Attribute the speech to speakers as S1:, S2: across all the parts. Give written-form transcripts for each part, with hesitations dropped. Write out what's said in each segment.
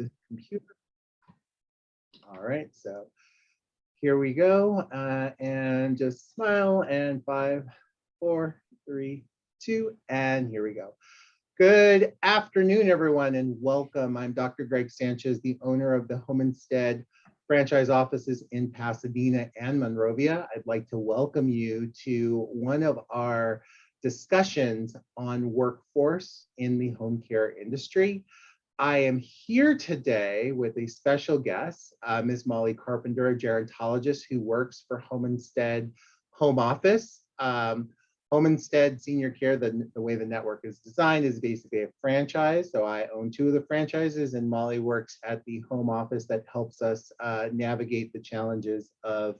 S1: the computer. All right, so here we go, and just smile, and 5, 4, 3, 2, and here we go. Good afternoon, everyone, and welcome. I'm Dr. Greg Sanchez, the owner of the Home Instead franchise offices in Pasadena and Monrovia. I'd like to welcome you to one of our discussions on workforce in the home care industry. I am here today with a special guest, Ms. Molly Carpenter, a gerontologist who works for Home Instead Home Office. Home Instead Senior Care, the way the network is designed, is basically a franchise. So I own 2 of the franchises, and Molly works at the home office that helps us navigate the challenges of,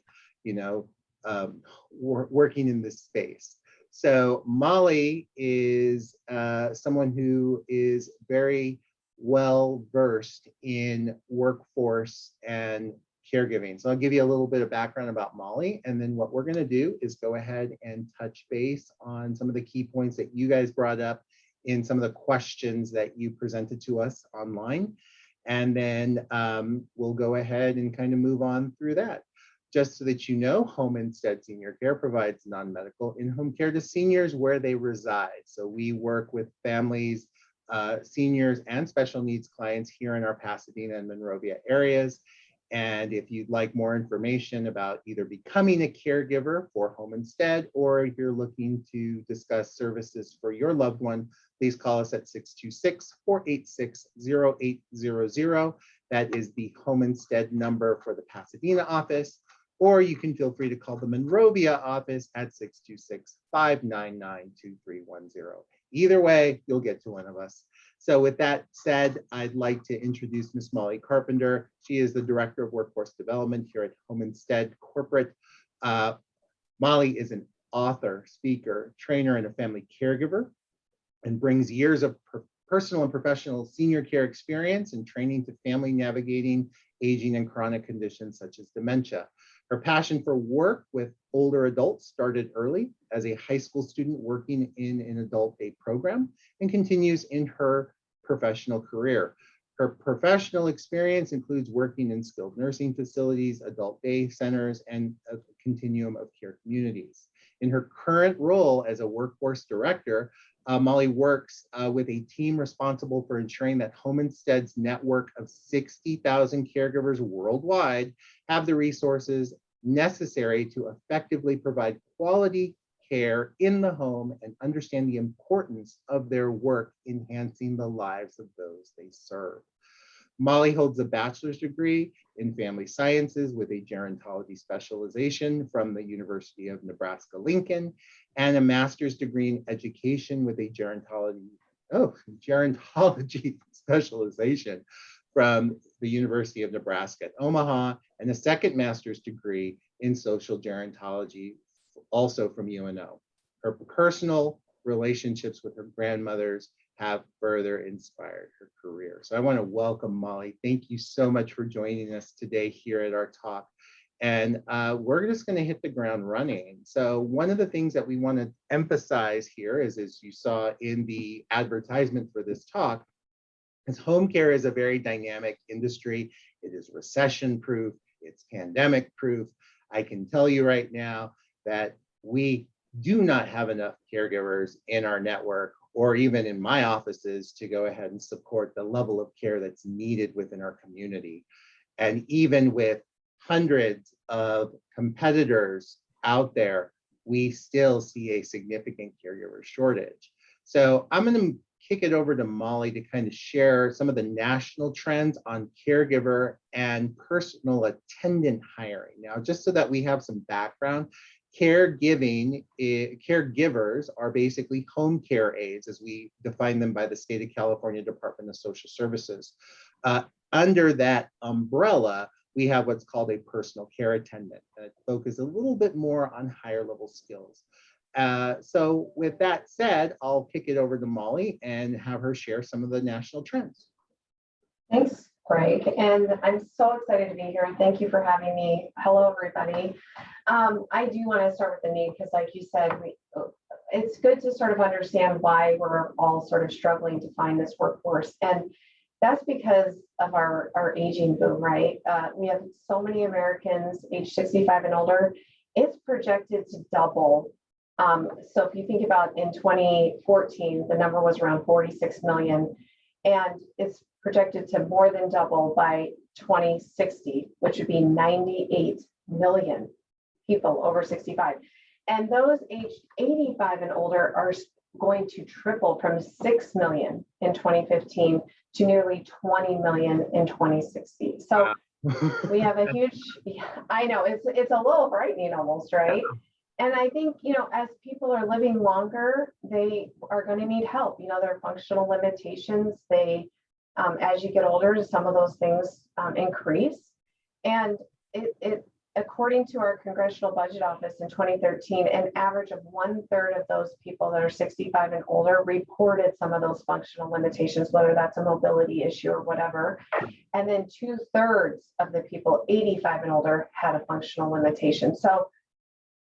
S1: working in this space. So Molly is someone who is very well versed in workforce and caregiving. So I'll give you a little bit of background about Molly, and then what we're going to do is go ahead and touch base on some of the key points that you guys brought up in some of the questions that you presented to us online. And then we'll go ahead and kind of move on through that. Just so that you know, Home Instead Senior Care provides non-medical in-home care to seniors where they reside. So we work with families, seniors, and special needs clients here in our Pasadena and Monrovia areas. And if you'd like more information about either becoming a caregiver for Home Instead, or if you're looking to discuss services for your loved one, please call us at 626-486-0800. That is the Home Instead number for the Pasadena office. Or you can feel free to call the Monrovia office at 626-599-2310. Either way, you'll get to one of us. So with that said, I'd like to introduce Ms. Molly Carpenter. She is the Director of Workforce Development here at Home Instead Corporate. Molly is an author, speaker, trainer, and a family caregiver, and brings years of personal and professional senior care experience and training to family navigating aging and chronic conditions such as dementia. Her passion for work with older adults started early as a high school student working in an adult day program, and continues in her professional career. Her professional experience includes working in skilled nursing facilities, adult day centers, and a continuum of care communities. In her current role as a workforce director, Molly works with a team responsible for ensuring that Home Instead's network of 60,000 caregivers worldwide have the resources necessary to effectively provide quality care in the home and understand the importance of their work enhancing the lives of those they serve. Molly holds a bachelor's degree in family sciences with a gerontology specialization from the University of Nebraska-Lincoln, and a master's degree in education with a gerontology specialization from the University of Nebraska at Omaha, and a second master's degree in social gerontology, also from UNO. Her personal relationships with her grandmothers have further inspired her career. So I want to welcome Molly. Thank you so much for joining us today here at our talk. And we're just going to hit the ground running. So one of the things that we want to emphasize here is, as you saw in the advertisement for this talk, is home care is a very dynamic industry. It is recession-proof, it's pandemic-proof. I can tell you right now that we do not have enough caregivers in our network, or even in my offices, to go ahead and support the level of care that's needed within our community. And even with hundreds of competitors out there, we still see a significant caregiver shortage. So I'm going to kick it over to Molly to kind of share some of the national trends on caregiver and personal attendant hiring. Now, just so that we have some background, caregivers are basically home care aides, as we define them by the state of California Department of Social Services. Under that umbrella, we have what's called a personal care attendant, and it focuses a little bit more on higher level skills. So with that said, I'll kick it over to Molly and have her share some of the national trends.
S2: Thanks, Greg. And I'm so excited to be here. And thank you for having me. Hello, everybody. I do want to start with the need because, like you said, it's good to sort of understand why we're all sort of struggling to find this workforce. And that's because of our aging boom, right? We have so many Americans age 65 and older. It's projected to double. So if you think about in 2014, the number was around 46 million, and it's projected to more than double by 2060, which would be 98 million people over 65. And those aged 85 and older are going to triple from 6 million in 2015 to nearly 20 million in 2060. So we have a huge, I know it's a little frightening almost, right? And I think, as people are living longer, they are going to need help. There are functional limitations. As you get older, some of those things increase. And according to our Congressional Budget Office in 2013, an average of 1/3 of those people that are 65 and older reported some of those functional limitations, whether that's a mobility issue or whatever. And then 2/3 of the people 85 and older had a functional limitation. So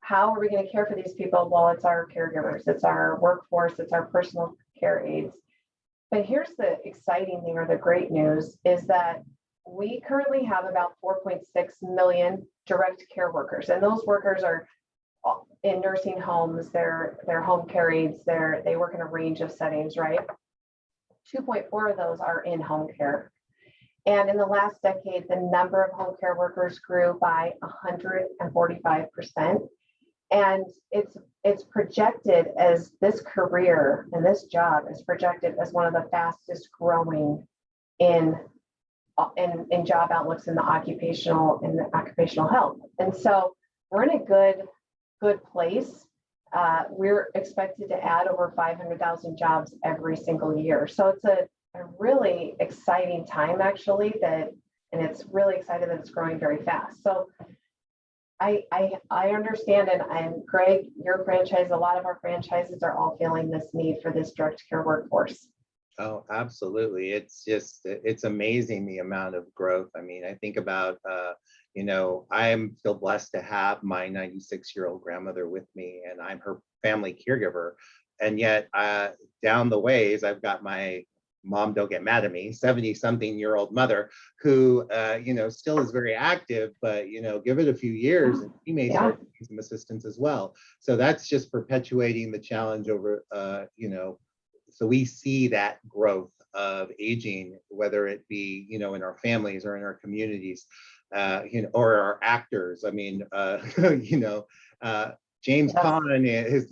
S2: how are we going to care for these people? Well, it's our caregivers, it's our workforce, it's our personal care aides. But here's the exciting thing, or the great news, is that we currently have about 4.6 million direct care workers, and those workers are in nursing homes, they're home care aides, they work in a range of settings, right? 2.4 of those are in home care. And in the last decade, the number of home care workers grew by 145%. And it's projected as this career and this job is projected as one of the fastest growing in job outlooks in the occupational health. And so we're in a good place. We're expected to add over 500,000 jobs every single year. So it's a really exciting time, actually, and it's really exciting that it's growing very fast. So I understand, and Greg, your franchise, a lot of our franchises are all feeling this need for this direct care workforce.
S1: Oh, absolutely. It's amazing the amount of growth. I mean, I think about, I am still blessed to have my 96-year-old grandmother with me, and I'm her family caregiver. And yet down the ways, I've got my mom, don't get mad at me, 70-something-year-old mother who, still is very active, but, give it a few years and she may start to need some assistance as well. So that's just perpetuating the challenge over, so we see that growth of aging, whether it be, in our families or in our communities, or our actors. I mean, James Caan is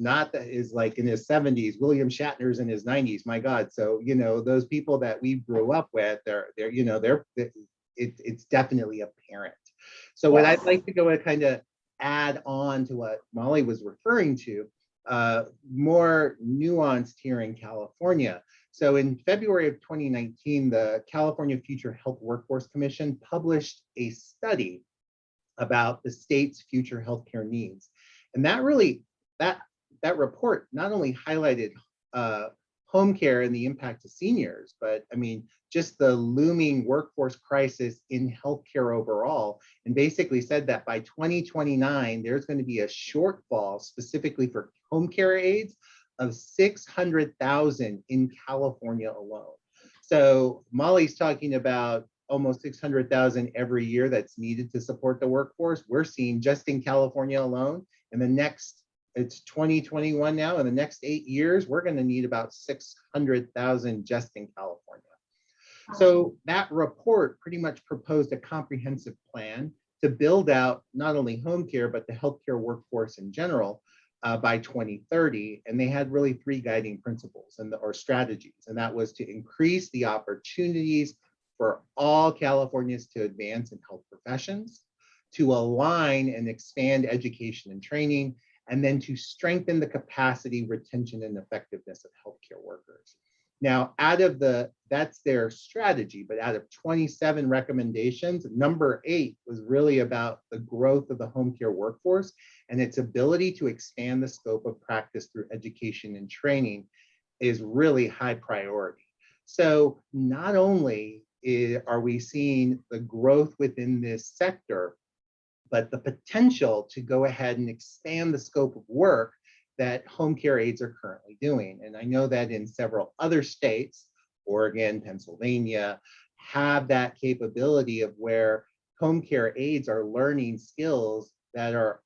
S1: like in his 70s, William Shatner's in his 90s, my God. So, those people that we grew up with, it's definitely apparent. So what I'd like to go and kind of add on to what Molly was referring to, more nuanced here in California. So in February of 2019, the California Future Health Workforce Commission published a study about the state's future healthcare needs. And that report not only highlighted home care and the impact to seniors, but I mean, just the looming workforce crisis in healthcare overall, and basically said that by 2029, there's going to be a shortfall specifically for home care aides of 600,000 in California alone. So Molly's talking about almost 600,000 every year that's needed to support the workforce. We're seeing just in California alone, it's 2021 now, in the next 8 years, we're going to need about 600,000 just in California. So that report pretty much proposed a comprehensive plan to build out not only home care, but the healthcare workforce in general by 2030. And they had really 3 guiding principles or strategies. And that was to increase the opportunities for all Californians to advance in health professions, to align and expand education and training, and then to strengthen the capacity, retention, and effectiveness of healthcare workers. Now, that's their strategy, but out of 27 recommendations, number 8 was really about the growth of the home care workforce and its ability to expand the scope of practice through education and training is really high priority. So not only are we seeing the growth within this sector, but the potential to go ahead and expand the scope of work that home care aides are currently doing. And I know that in several other states, Oregon, Pennsylvania, have that capability of where home care aides are learning skills that are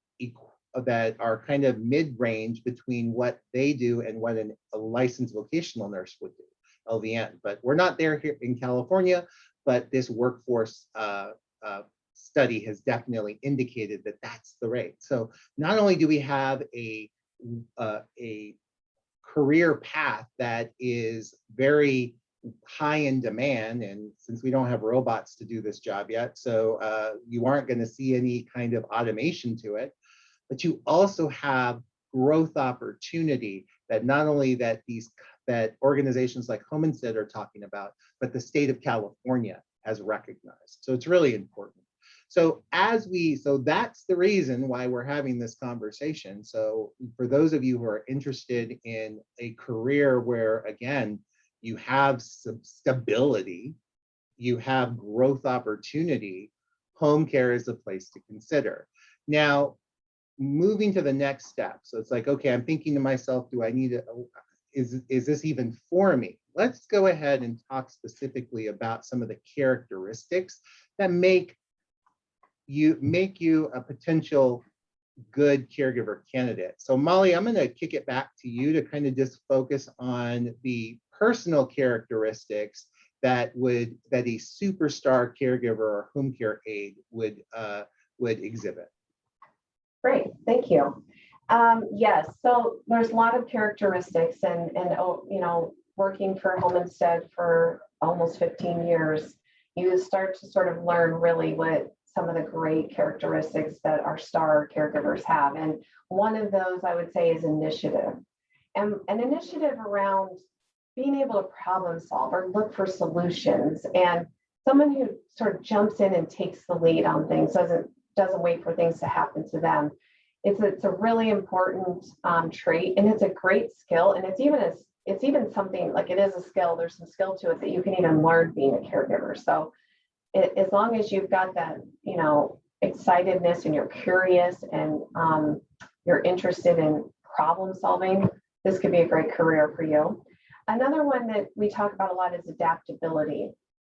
S1: kind of mid-range between what they do and what a licensed vocational nurse would do, LVN. But we're not there here in California, but this workforce study has definitely indicated that that's the rate. So not only do we have a career path that is very high in demand, and since we don't have robots to do this job yet, so you aren't going to see any kind of automation to it, but you also have growth opportunity that not only that organizations like Home Instead are talking about, but the state of California has recognized. So it's really important. So that's the reason why we're having this conversation. So for those of you who are interested in a career where, again, you have some stability, you have growth opportunity, home care is a place to consider. Now, moving to the next step. So it's like, okay, I'm thinking to myself, do I need is this even for me? Let's go ahead and talk specifically about some of the characteristics that make you a potential good caregiver candidate. So Molly, I'm going to kick it back to you to kind of just focus on the personal characteristics that a superstar caregiver or home care aide would exhibit.
S2: Great, thank you. Yes, so there's a lot of characteristics, and you know, working for Home Instead for almost 15 years, you start to sort of learn really what some of the great characteristics that our star caregivers have. And one of those I would say is initiative. And an initiative around being able to problem solve or look for solutions, and someone who sort of jumps in and takes the lead on things, doesn't wait for things to happen to them. It's a really important trait, and it's a great skill, and it's even something like, it is a skill. There's some skill to it that you can even learn being a caregiver. So as long as you've got that, you know, excitedness, and you're curious, and you're interested in problem solving, this could be a great career for you. Another one that we talk about a lot is adaptability.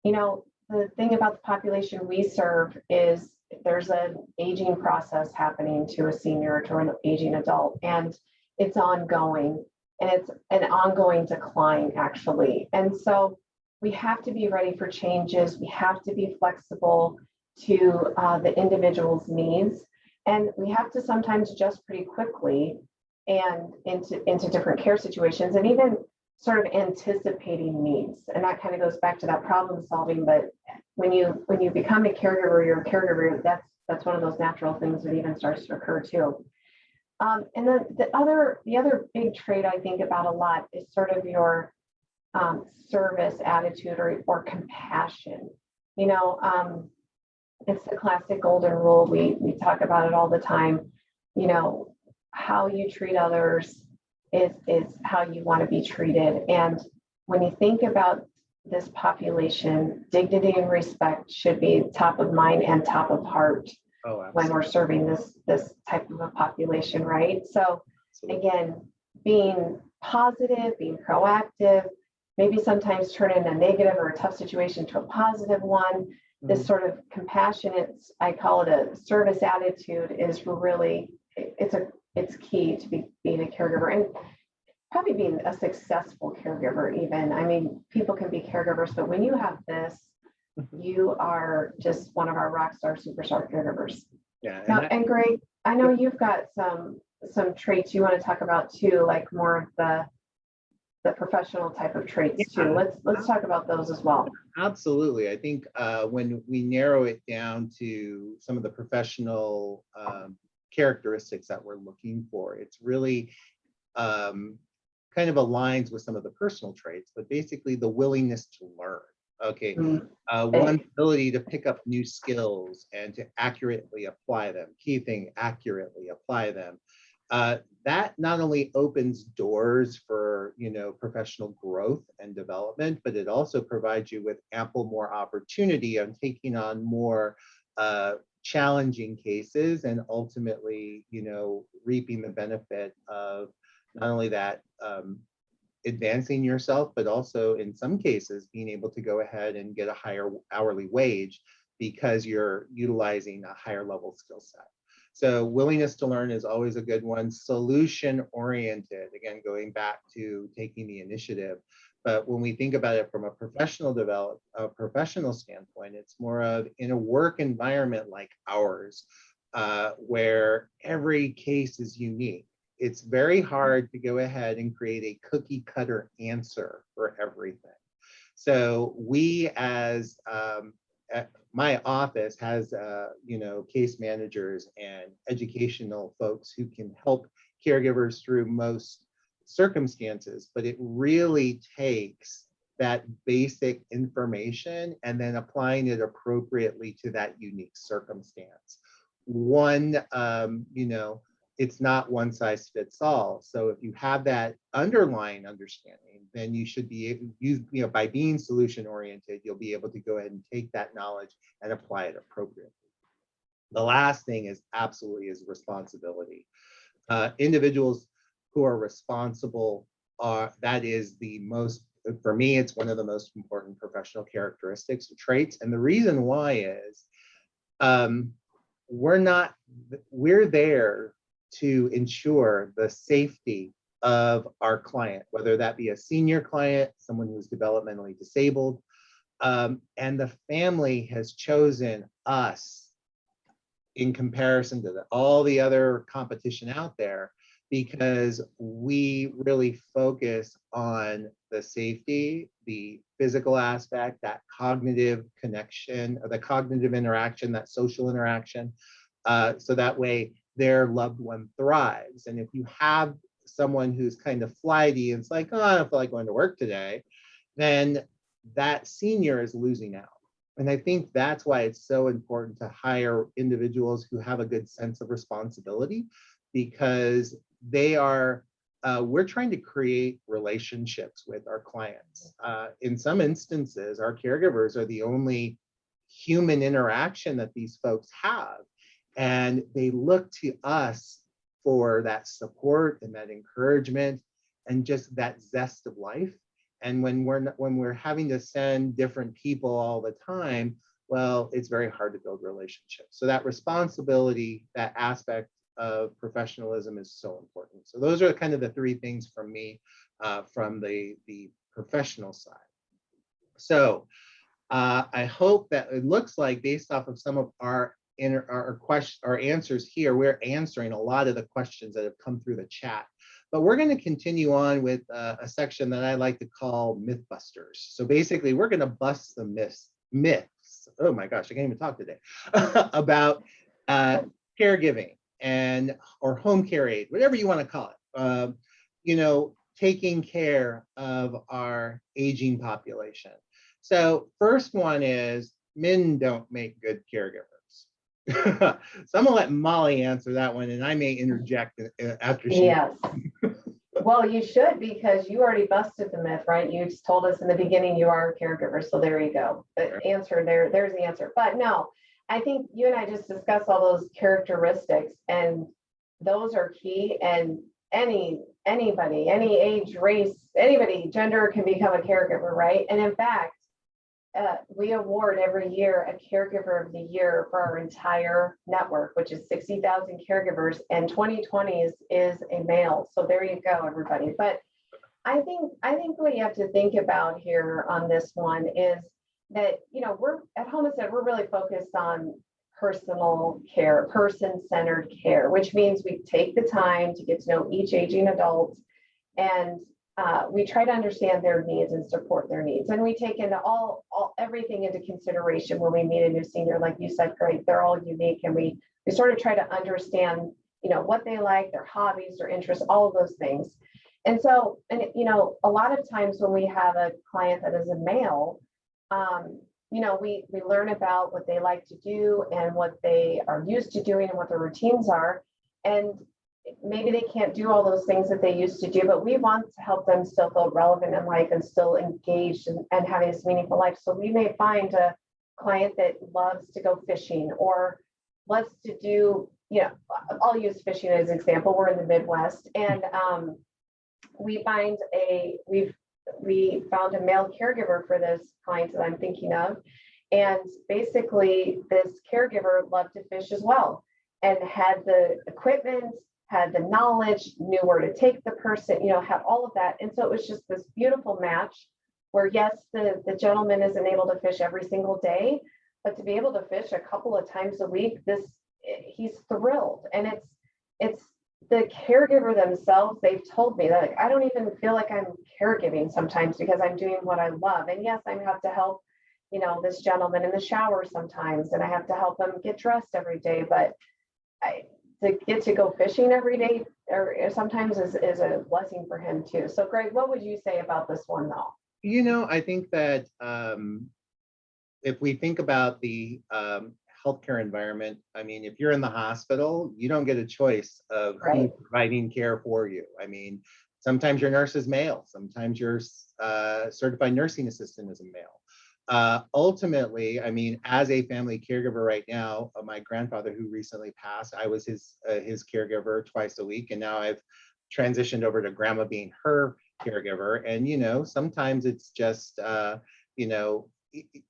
S2: You know, the thing about the population we serve is there's an aging process happening to a senior, to an aging adult, and it's ongoing, and it's an ongoing decline, actually. And so we have to be ready for changes. We have to be flexible to the individual's needs, and we have to sometimes adjust pretty quickly and into different care situations, and even sort of anticipating needs. And that kind of goes back to that problem solving. But when you become a caregiver, you're a caregiver. That's one of those natural things that even starts to occur too. And then the other big trait I think about a lot is sort of your service attitude or compassion. You know, it's the classic golden rule. We talk about it all the time. You know, how you treat others is how you want to be treated. And when you think about this population, dignity and respect should be top of mind and top of heart when we're serving this type of a population, right? So again, being positive, being proactive, maybe sometimes turning a negative or a tough situation to a positive one. This sort of compassionate, I call it a service attitude, is really, it's key to being a caregiver, and probably being a successful caregiver even. I mean, people can be caregivers, but when you have this, you are just one of our rock star, superstar caregivers. Yeah. And Greg, I know you've got some traits you want to talk about too, like more of the professional type of traits too. Let's talk about those as well.
S1: Absolutely. I think when we narrow it down to some of the professional characteristics that we're looking for, it's really kind of aligns with some of the personal traits, but basically the willingness to learn. Okay, one's ability to pick up new skills and to accurately apply them. Key thing, accurately apply them. That not only opens doors for, you know, professional growth and development, but it also provides you with ample more opportunity on taking on more challenging cases, and ultimately, you know, reaping the benefit of not only that advancing yourself, but also in some cases being able to go ahead and get a higher hourly wage because you're utilizing a higher level skill set. So willingness to learn is always a good one. Solution oriented, again, going back to taking the initiative. But when we think about it from a professional standpoint, it's more of in a work environment like ours, where every case is unique. It's very hard to go ahead and create a cookie cutter answer for everything. So we, as my office has, case managers and educational folks who can help caregivers through most circumstances, but it really takes that basic information and then applying it appropriately to that unique circumstance. It's not one size fits all. So if you have that underlying understanding, then you should be able, by being solution oriented, you'll be able to go ahead and take that knowledge and apply it appropriately. The last thing is absolutely is responsibility. Individuals who are responsible that is the most, for me, it's one of the most important professional characteristics or traits. And the reason why is we're there to ensure the safety of our client, whether that be a senior client, someone who's developmentally disabled, and the family has chosen us in comparison to all the other competition out there, because we really focus on the safety, the physical aspect, that cognitive connection, or the cognitive interaction, that social interaction, so that way their loved one thrives. And if you have someone who's kind of flighty and it's like, oh, I don't feel like going to work today, then that senior is losing out. And I think that's why it's so important to hire individuals who have a good sense of responsibility, because we're trying to create relationships with our clients. In some instances, our caregivers are the only human interaction that these folks have. And they look to us for that support and that encouragement and just that zest of life. And when we're having to send different people all the time, well, it's very hard to build relationships. So that responsibility, that aspect of professionalism is so important. So those are kind of the three things from me from the professional side. So I hope that it looks like, based off of some of our answers here, we're answering a lot of the questions that have come through the chat. But we're going to continue on with a section that I like to call Mythbusters. So basically, we're going to bust the myths. Oh my gosh, I can't even talk today about caregiving or home care aid, whatever you want to call it. Taking care of our aging population. So first one is men don't make good caregivers. So I'm gonna let Molly answer that one, and I may interject after she.
S2: Yes. Well, you should, because you already busted the myth, right? You just told us in the beginning you are a caregiver, so there you go. The answer there's the answer. But no, I think you and I just discussed all those characteristics, and those are key. And anybody, any age, race, anybody, gender can become a caregiver, right? And in fact, we award every year a Caregiver of the Year for our entire network, which is 60,000 caregivers, and 2020 is a male. So there you go, everybody. But I think what you have to think about here on this one is that, we're at Homestead, we're really focused on personal care, person-centered care, which means we take the time to get to know each aging adult, and we try to understand their needs and support their needs. And we take into everything into consideration when we meet a new senior. Like you said, Greg, they're all unique, and we sort of try to understand, what they like, their hobbies, their interests, all of those things. And so, a lot of times when we have a client that is a male, we learn about what they like to do and what they are used to doing and what their routines are. And maybe they can't do all those things that they used to do, but we want to help them still feel relevant in life and still engaged and having this meaningful life. So we may find a client that loves to go fishing or loves to do, I'll use fishing as an example. We're in the Midwest, and we found a male caregiver for this client that I'm thinking of. And basically this caregiver loved to fish as well and had the equipment, had the knowledge, knew where to take the person, you know, had all of that. And so it was just this beautiful match where, yes, the gentleman isn't able to fish every single day, but to be able to fish a couple of times a week, he's thrilled. And it's the caregiver themselves, they've told me that, like, I don't even feel like I'm caregiving sometimes because I'm doing what I love. And yes, I have to help, you know, this gentleman in the shower sometimes, and I have to help him get dressed every day. But to get to go fishing every day or sometimes is a blessing for him too. So Greg, what would you say about this one though?
S1: You know, I think that if we think about the healthcare environment, I mean, if you're in the hospital, you don't get a choice of who's providing care for you. I mean, sometimes your nurse is male, sometimes your certified nursing assistant is a male. Ultimately, I mean, as a family caregiver right now, my grandfather who recently passed, I was his caregiver twice a week, and now I've transitioned over to grandma being her caregiver. And, you know, sometimes it's just, you know,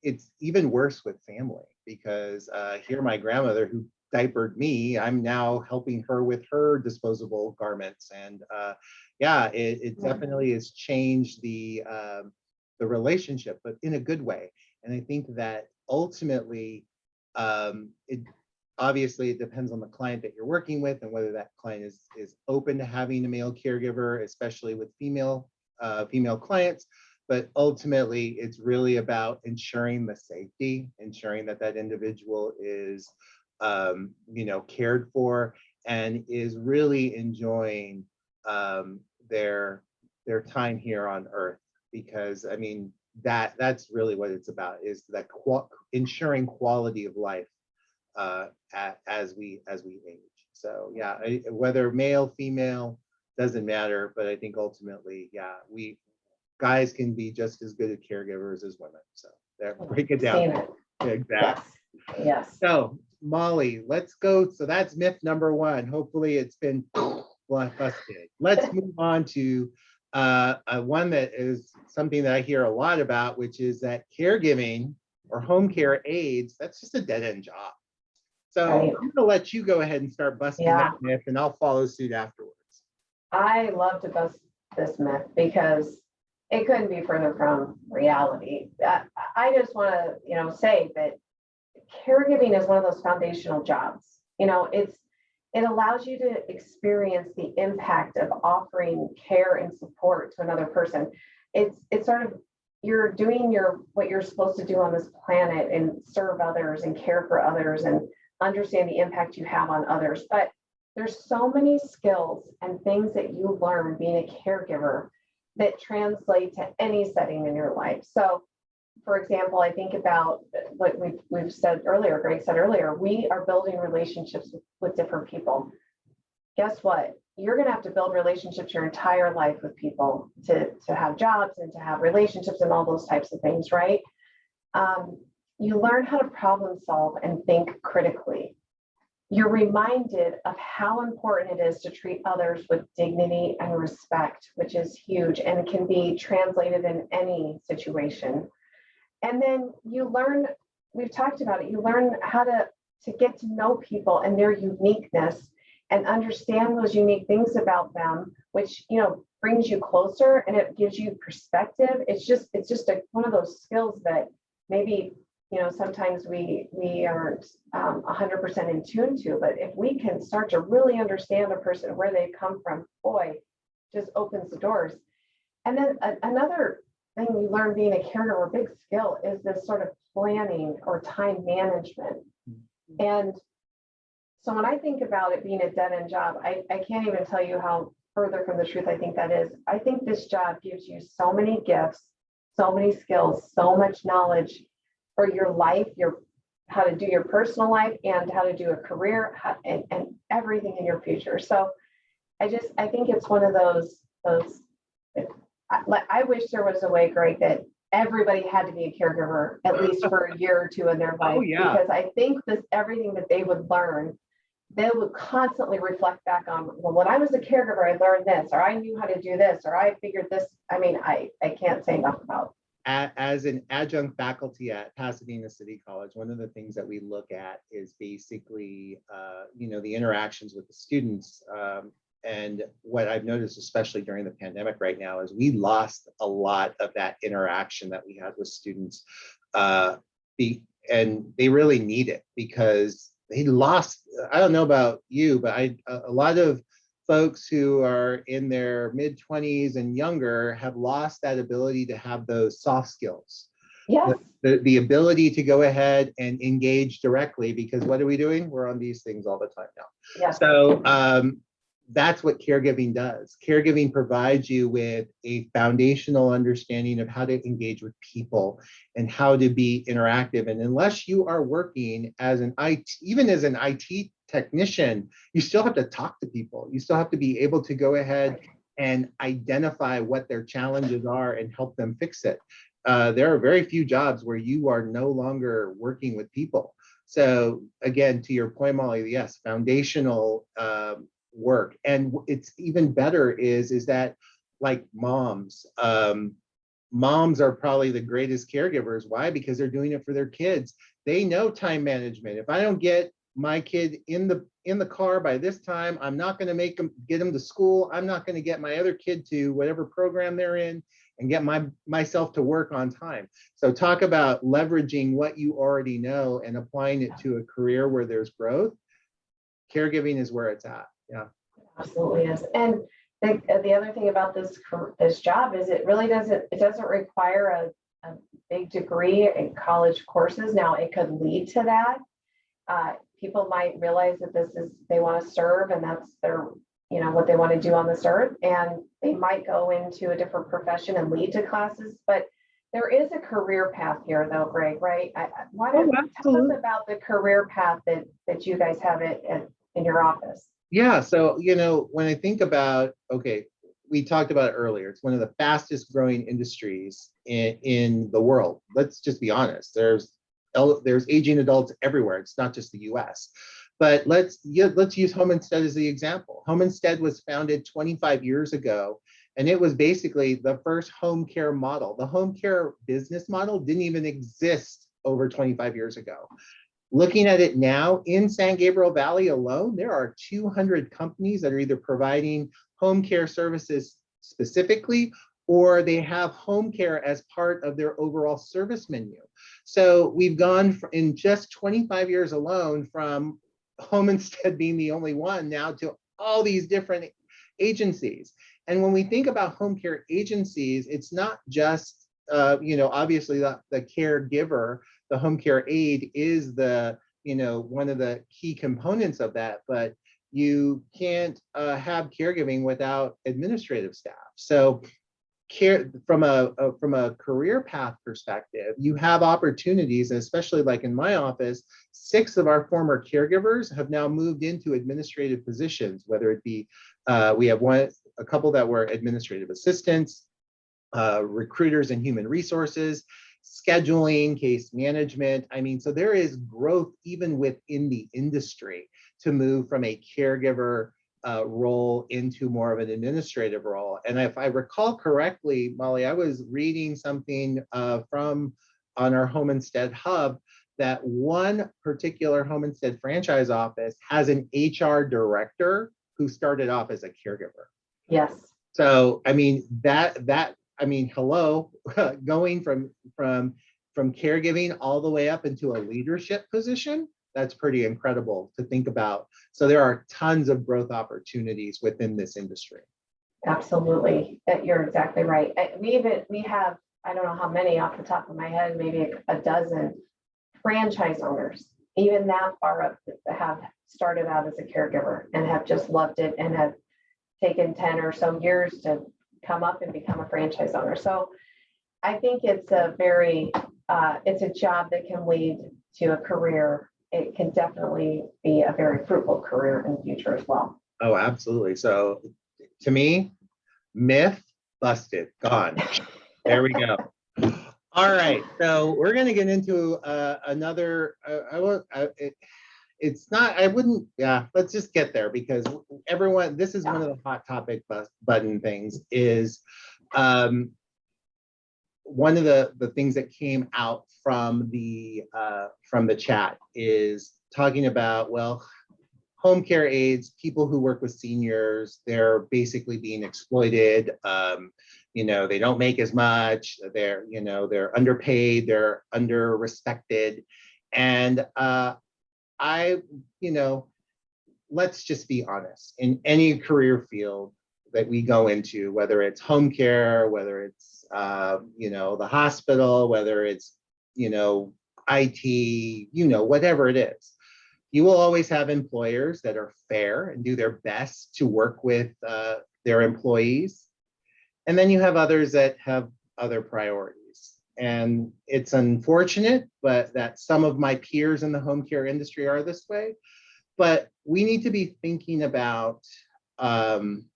S1: it's even worse with family because here my grandmother who diapered me, I'm now helping her with her disposable garments. And yeah, it definitely has changed the relationship, but in a good way. And I think that ultimately, obviously it depends on the client that you're working with and whether that client is open to having a male caregiver, especially with female clients. But ultimately, it's really about ensuring the safety, ensuring that that individual is, you know, cared for and is really enjoying their time here on Earth. Because I mean, that's really what it's about, is that ensuring quality of life as we age. So yeah, whether male, female, doesn't matter. But I think ultimately, yeah, guys can be just as good at caregivers as women. So break it down. Exactly.
S2: Yes.
S1: So Molly, let's go. So that's myth number one. Hopefully it's been busted. Let's move on to one that is something that I hear a lot about, which is that caregiving or home care aides, that's just a dead-end job. So I'm gonna let you go ahead and start busting that myth, and I'll follow suit afterwards.
S2: I love to bust this myth because it couldn't be further from reality. I just want to, you know, say that caregiving is one of those foundational jobs. You know, it allows you to experience the impact of offering care and support to another person. It's sort of, you're doing what you're supposed to do on this planet and serve others and care for others and understand the impact you have on others. But there's so many skills and things that you learn being a caregiver that translate to any setting in your life. So for example, I think about what we've said earlier, Greg said earlier, we are building relationships with different people. Guess what? You're going to have to build relationships your entire life with people to have jobs and to have relationships and all those types of things, right? You learn how to problem solve and think critically. You're reminded of how important it is to treat others with dignity and respect, which is huge and can be translated in any situation. And then you learn, we've talked about it, you learn how to get to know people and their uniqueness and understand those unique things about them, which, you know, brings you closer and it gives you perspective. It's just one of those skills that maybe, you know, sometimes we aren't 100% in tune to, but if we can start to really understand a person, where they come from, boy, just opens the doors. And then another thing you learn being a caregiver, a big skill, is this sort of planning or time management. And so when I think about it being a dead-end job, I can't even tell you how further from the truth I think that is. I think this job gives you so many gifts, so many skills, so much knowledge for your life, how to do your personal life and how to do a career and everything in your future. So I think it's one of those I wish there was a way, Greg, that everybody had to be a caregiver at least for a year or two in their life.
S1: Oh, yeah.
S2: Because I think everything that they would learn they would constantly reflect back on, well, when I was a caregiver, I learned this, or I knew how to do this, or I figured this. I mean, I can't say enough about.
S1: As an adjunct faculty at Pasadena City College, one of the things that we look at is basically, the interactions with the students. And what I've noticed, especially during the pandemic right now, is we lost a lot of that interaction that we had with students. And they really need it because they lost, I don't know about you, but a lot of folks who are in their mid-20s and younger have lost that ability to have those soft skills.
S2: Yes.
S1: The ability to go ahead and engage directly, because what are we doing? We're on these things all the time now.
S2: Yes.
S1: So that's what caregiving does. Caregiving provides you with a foundational understanding of how to engage with people and how to be interactive. And unless you are working as an IT, even as an IT technician, you still have to talk to people. You still have to be able to go ahead and identify what their challenges are and help them fix it. There are very few jobs where you are no longer working with people. So again, to your point, Molly, yes, foundational work. And it's even better is that, like, moms are probably the greatest caregivers. Why? Because they're doing it for their kids. They know time management. If I don't get my kid in the car by this time, I'm not going to get them to school. I'm not going to get my other kid to whatever program they're in and get myself to work on time. So talk about leveraging what you already know and applying it to a career where there's growth. Caregiving is where it's at. Yeah,
S2: absolutely is. And the other thing about this job is it really doesn't require a big degree in college courses. Now it could lead to that. People might realize that they want to serve, and that's their, what they want to do on this earth, and they might go into a different profession and lead to classes. But there is a career path here, though, Greg, right? Why don't you tell us about the career path that you guys have in your office?
S1: Yeah, so when I think about, we talked about it earlier, it's one of the fastest growing industries in the world. Let's just be honest. There's aging adults everywhere. It's not just the US. But let's use Home Instead as the example. Home Instead was founded 25 years ago, and it was basically the first home care model. The home care business model didn't even exist over 25 years ago. Looking at it now, in San Gabriel Valley alone, there are 200 companies that are either providing home care services specifically, or they have home care as part of their overall service menu. So we've gone in just 25 years alone from Home Instead being the only one now to all these different agencies. And when we think about home care agencies, it's not just, obviously the caregiver. The home care aide is one of the key components of that, but you can't have caregiving without administrative staff. So from a career path perspective, you have opportunities, especially like in my office, 6 of our former caregivers have now moved into administrative positions, whether it be, we have a couple that were administrative assistants, recruiters and human resources, scheduling, case management. I mean, so there is growth even within the industry to move from a caregiver role into more of an administrative role. And if I recall correctly, Molly, I was reading something on our Home Instead hub that one particular Home Instead franchise office has an HR director who started off as a caregiver.
S2: Yes.
S1: So, I mean, hello, going from caregiving all the way up into a leadership position, that's pretty incredible to think about. So there are tons of growth opportunities within this industry.
S2: Absolutely. You're exactly right. We have, I don't know how many off the top of my head, maybe a dozen franchise owners, even that far up, that have started out as a caregiver and have just loved it and have taken 10 or so years to come up and become a franchise owner. So I think it's it's a job that can lead to a career. It can definitely be a very fruitful career in the future as well.
S1: Oh, absolutely. So to me, myth busted, gone. There we go. All right. So we're going to get into another, it's not, I wouldn't, yeah, let's just get there because everyone, this is one of the hot topic button things is, one of the things that came out from the chat is talking about, well, home care aides, people who work with seniors, they're basically being exploited. They don't make as much. They're underpaid. They're under respected, and let's just be honest. In any career field that we go into, whether it's home care, whether it's the hospital, whether it's IT, whatever it is, you will always have employers that are fair and do their best to work with their employees. And then you have others that have other priorities. And it's unfortunate, but that some of my peers in the home care industry are this way. But we need to be thinking about kind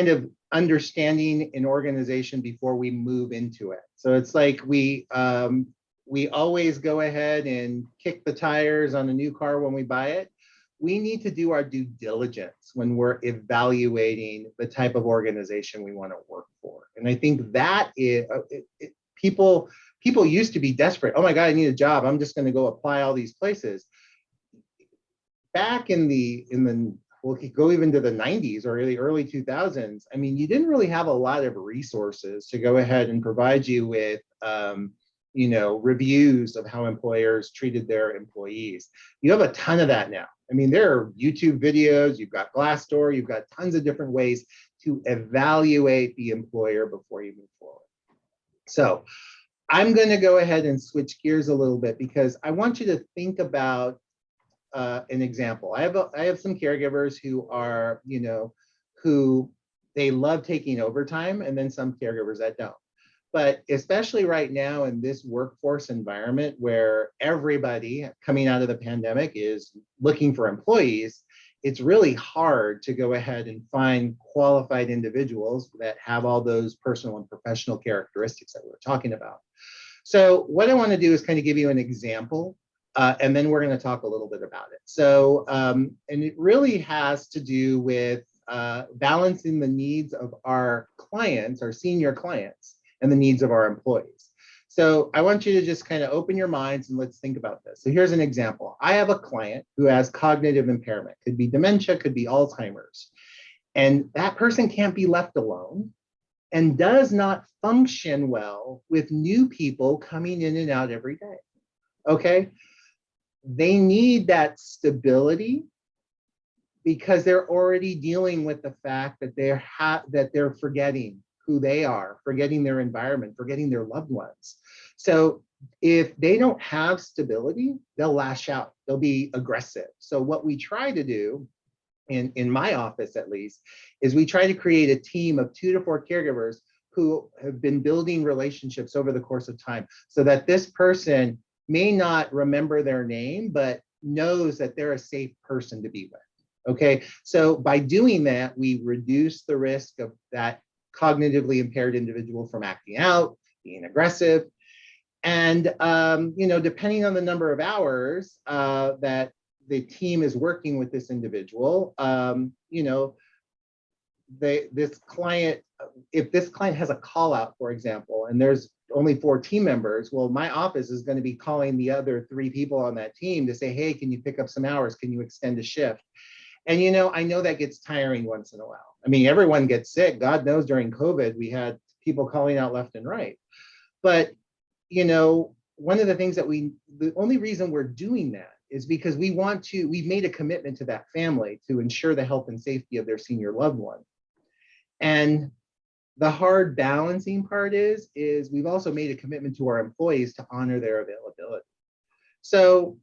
S1: of understanding an organization before we move into it. So it's like we always go ahead and kick the tires on a new car when we buy it. We need to do our due diligence when we're evaluating the type of organization we want to work for. And I think that is, people used to be desperate. Oh my God, I need a job. I'm just going to go apply all these places. Back in the we'll go even to the 90s or the early 2000s. I mean, you didn't really have a lot of resources to go ahead and provide you with reviews of how employers treated their employees. You have a ton of that now. I mean, there are YouTube videos, you've got Glassdoor, you've got tons of different ways to evaluate the employer before you move forward. So I'm going to go ahead and switch gears a little bit because I want you to think about an example. I have some caregivers who are, who they love taking overtime, and then some caregivers that don't. But especially right now in this workforce environment where everybody coming out of the pandemic is looking for employees, it's really hard to go ahead and find qualified individuals that have all those personal and professional characteristics that we were talking about. So what I want to do is kind of give you an example, and then we're going to talk a little bit about it. So, and it really has to do with balancing the needs of our clients, our senior clients, and the needs of our employees. So I want you to just kind of open your minds and let's think about this. So here's an example. I have a client who has cognitive impairment, could be dementia, could be Alzheimer's. And that person can't be left alone and does not function well with new people coming in and out every day. Okay? They need that stability because they're already dealing with the fact that they're forgetting who they are, forgetting their environment, forgetting their loved ones. So if they don't have stability, they'll lash out, they'll be aggressive. So what we try to do, in my office at least, is we try to create a team of 2 to 4 caregivers who have been building relationships over the course of time so that this person may not remember their name, but knows that they're a safe person to be with. Okay, so by doing that, we reduce the risk of that cognitively impaired individual from acting out, being aggressive. And, depending on the number of hours that the team is working with this individual, this client, if this client has a call out, for example, and there's only 4 team members, well, my office is going to be calling the other 3 people on that team to say, hey, can you pick up some hours? Can you extend a shift? And, I know that gets tiring once in a while. I mean, everyone gets sick. God knows during COVID, we had people calling out left and right. But, one of the things that the only reason we're doing that is because we've made a commitment to that family to ensure the health and safety of their senior loved one. And the hard balancing part is we've also made a commitment to our employees to honor their availability. So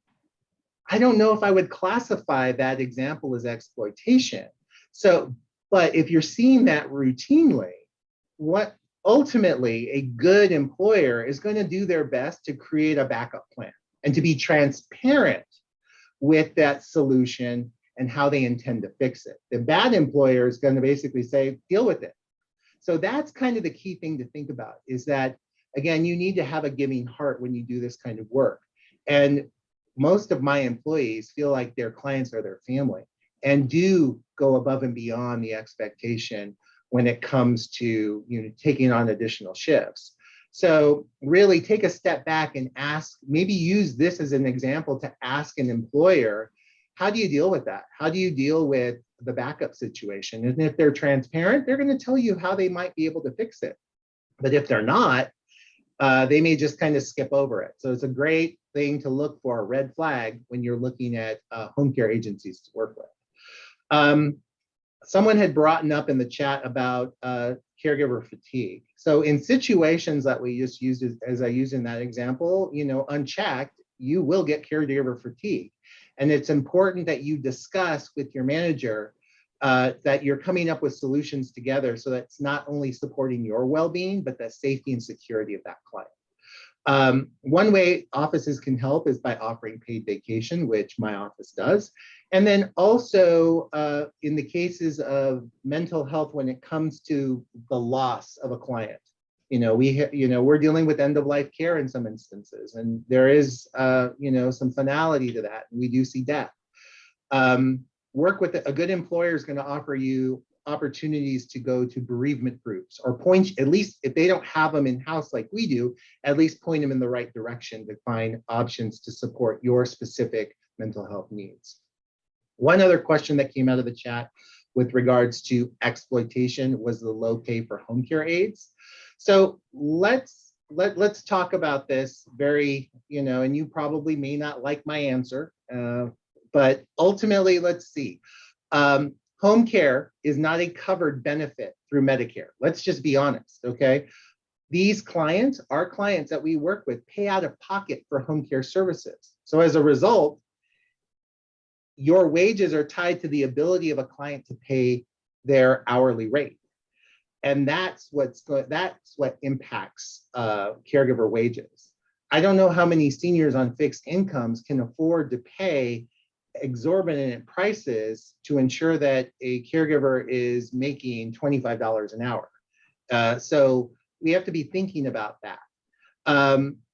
S1: I don't know if I would classify that example as exploitation. So, but if you're seeing that routinely, what ultimately a good employer is going to do their best to create a backup plan and to be transparent with that solution and how they intend to fix it. The bad employer is going to basically say, deal with it. So that's kind of the key thing to think about, is that, again, you need to have a giving heart when you do this kind of work. And most of my employees feel like their clients are their family and do go above and beyond the expectation when it comes to taking on additional shifts. So really take a step back and ask, maybe use this as an example to ask an employer, how do you deal with that? How do you deal with the backup situation? And if they're transparent, they're going to tell you how they might be able to fix it. But if they're not, they may just kind of skip over it. So it's a great thing to look for, a red flag, when you're looking at home care agencies to work with. Someone had brought up in the chat about caregiver fatigue. So in situations that we just used as I used in that example, unchecked, you will get caregiver fatigue. And it's important that you discuss with your manager that you're coming up with solutions together so that it's not only supporting your well-being, but the safety and security of that client. One way offices can help is by offering paid vacation, which my office does. And then also in the cases of mental health, when it comes to the loss of a client, we're dealing with end of life care in some instances, and there is some finality to that. We do see death. Work with a good employer is going to offer you opportunities to go to bereavement groups, or point, at least if they don't have them in-house like we do, at least point them in the right direction to find options to support your specific mental health needs. One other question that came out of the chat with regards to exploitation was the low pay for home care aides. So let's talk about this very, and you probably may not like my answer, but ultimately, let's see. Home care is not a covered benefit through Medicare. Let's just be honest, okay? These clients, our clients that we work with, pay out of pocket for home care services. So as a result, your wages are tied to the ability of a client to pay their hourly rate. And that's what impacts caregiver wages. I don't know how many seniors on fixed incomes can afford to pay exorbitant prices to ensure that a caregiver is making $25 an hour. So we have to be thinking about that.